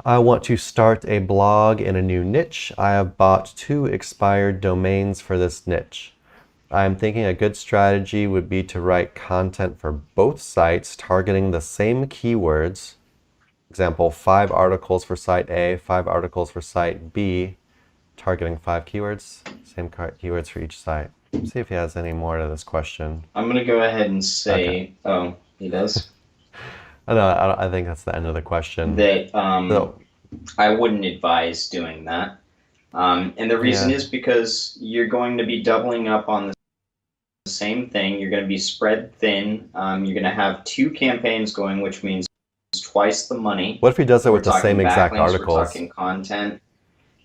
I want to start a blog in a new niche. I have bought 2 expired domains for this niche. I'm thinking a good strategy would be to write content for both sites targeting the same keywords. Example, 5 articles for site A, 5 articles for site B, targeting 5 keywords, same keywords for each site. Let's see if he has any more to this question. I'm going to go ahead and Okay. say, oh, he does? I think that's the end of the question. That So, I wouldn't advise doing that. And the reason yeah. is because you're going to be doubling up on the same thing. You're going to be spread thin. You're going to have 2 campaigns going, which means twice the money. What if he does it We're with the same talking exact backlinks, we're articles? talking content.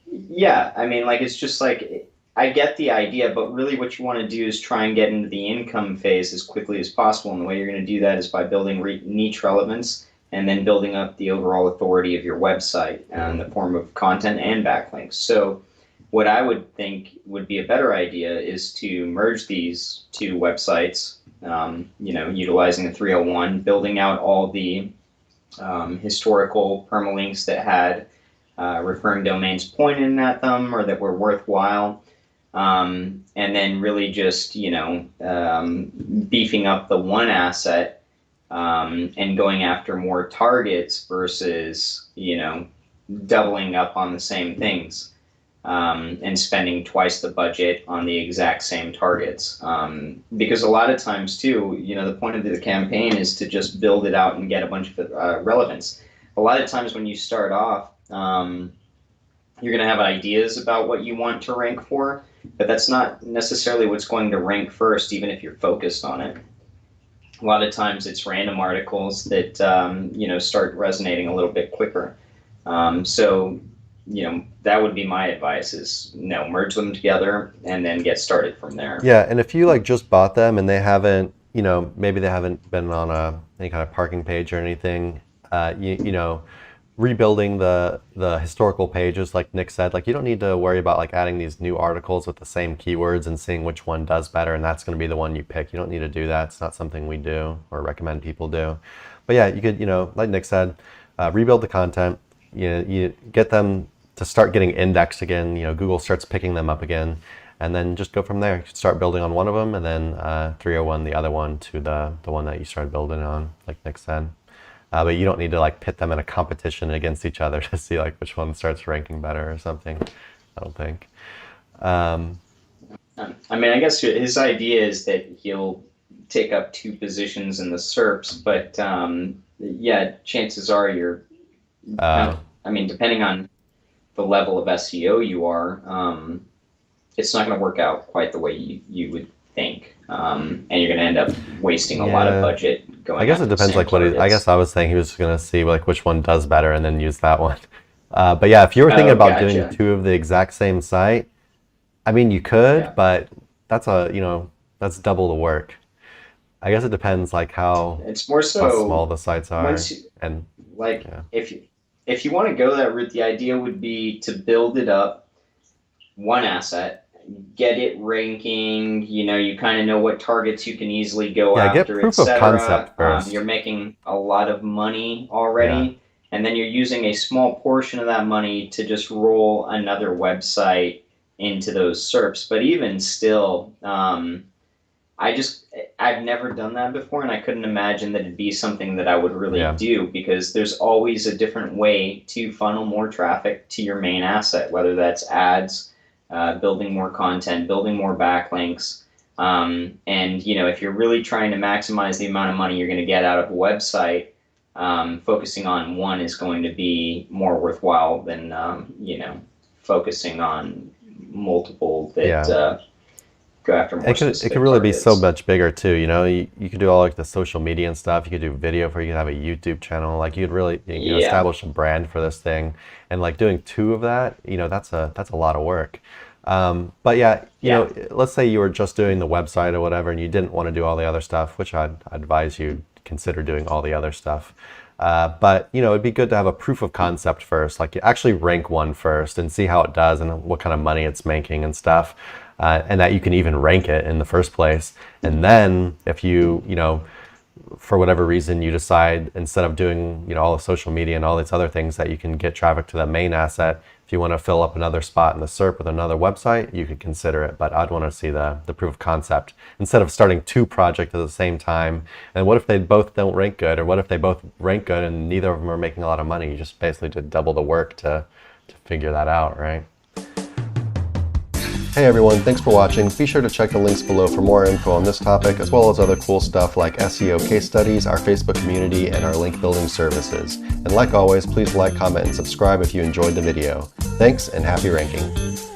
Yeah, I mean, like, it's just like, I get the idea, but really what you want to do is try and get into the income phase as quickly as possible. And the way you're going to do that is by building niche relevance and then building up the overall authority of your website in the form of content and backlinks. So what I would think would be a better idea is to merge these 2 websites, utilizing the 301, building out all the historical permalinks that had referring domains pointed at them or that were worthwhile. And then really just, beefing up the one asset and going after more targets versus, doubling up on the same things and spending twice the budget on the exact same targets. Because a lot of times, too, the point of the campaign is to just build it out and get a bunch of relevance. A lot of times when you start off, you're going to have ideas about what you want to rank for, but that's not necessarily what's going to rank first, even if you're focused on it. A lot of times it's random articles that, start resonating a little bit quicker. So, that would be my advice is, merge them together and then get started from there. Yeah, and if you like just bought them and they haven't, maybe they haven't been on any kind of parking page or anything, rebuilding the historical pages, like Nick said, like you don't need to worry about like adding these new articles with the same keywords and seeing which one does better, and that's going to be the one you pick. You don't need to do that. It's not something we do or recommend people do. But yeah, you could, like Nick said, rebuild the content. You get them to start getting indexed again. Google starts picking them up again, and then just go from there. You start building on one of them, and then 301 the other one to the one that you started building on, like Nick said. But you don't need to like pit them in a competition against each other to see like which one starts ranking better or something. I don't think. I mean, I guess his idea is that he'll take up 2 positions in the SERPs, but yeah, chances are you're Uh, I mean, depending on the level of SEO you are, it's not going to work out quite the way you would think. And you're going to end up wasting a lot of yeah, budget I going guess it after the depends. same Like what I targets. guess I was saying he was going to see like which one does better and then use that one. But yeah, if you were thinking Oh, about doing gotcha. 2 of the exact same site, I mean you could, Yeah. but that's that's double the work. I guess it depends like It's more how small so the sites are, once you, and like, yeah. if you want to go that route, the idea would be to build it up one asset, get it ranking, you kind of know what targets you can easily go Yeah, get after, proof of concept etc. first. You're making a lot of money Yeah. already, and then you're using a small portion of that money to just roll another website into those SERPs. But even still, I just I've never done that before, and I couldn't imagine that it'd be something that I would really Yeah. do because there's always a different way to funnel more traffic to your main asset, whether that's ads, building more content, building more backlinks, and if you're really trying to maximize the amount of money you're going to get out of a website, focusing on one is going to be more worthwhile than focusing on multiple that Yeah. go after more It could specific really be so targets. much bigger too. You could do all like the social media and stuff. You could do video for you could have a YouTube channel. Like you could really Yeah, establish a brand for this thing. And like doing 2 of that, that's a lot of work. But yeah, yeah, let's say you were just doing the website or whatever, and you didn't want to do all the other stuff, which I'd advise you consider doing all the other stuff. But it'd be good to have a proof of concept first. Like you actually rank one first and see how it does and what kind of money it's making and stuff, and that you can even rank it in the first place. And then if you for whatever reason you decide, instead of doing, you know, all the social media and all these other things, that you can get traffic to the main asset. If you want to fill up another spot in the SERP with another website, you could consider it, but I'd want to see the proof of concept instead of starting two projects at the same time. And what if they both don't rank good, or what if they both rank good and neither of them are making a lot of money? You just basically did double the work to figure that out, right? Hey everyone, thanks for watching. Be sure to check the links below for more info on this topic, as well as other cool stuff like SEO case studies, our Facebook community, and our link building services. And like always, please like, comment, and subscribe if you enjoyed the video. Thanks, and happy ranking.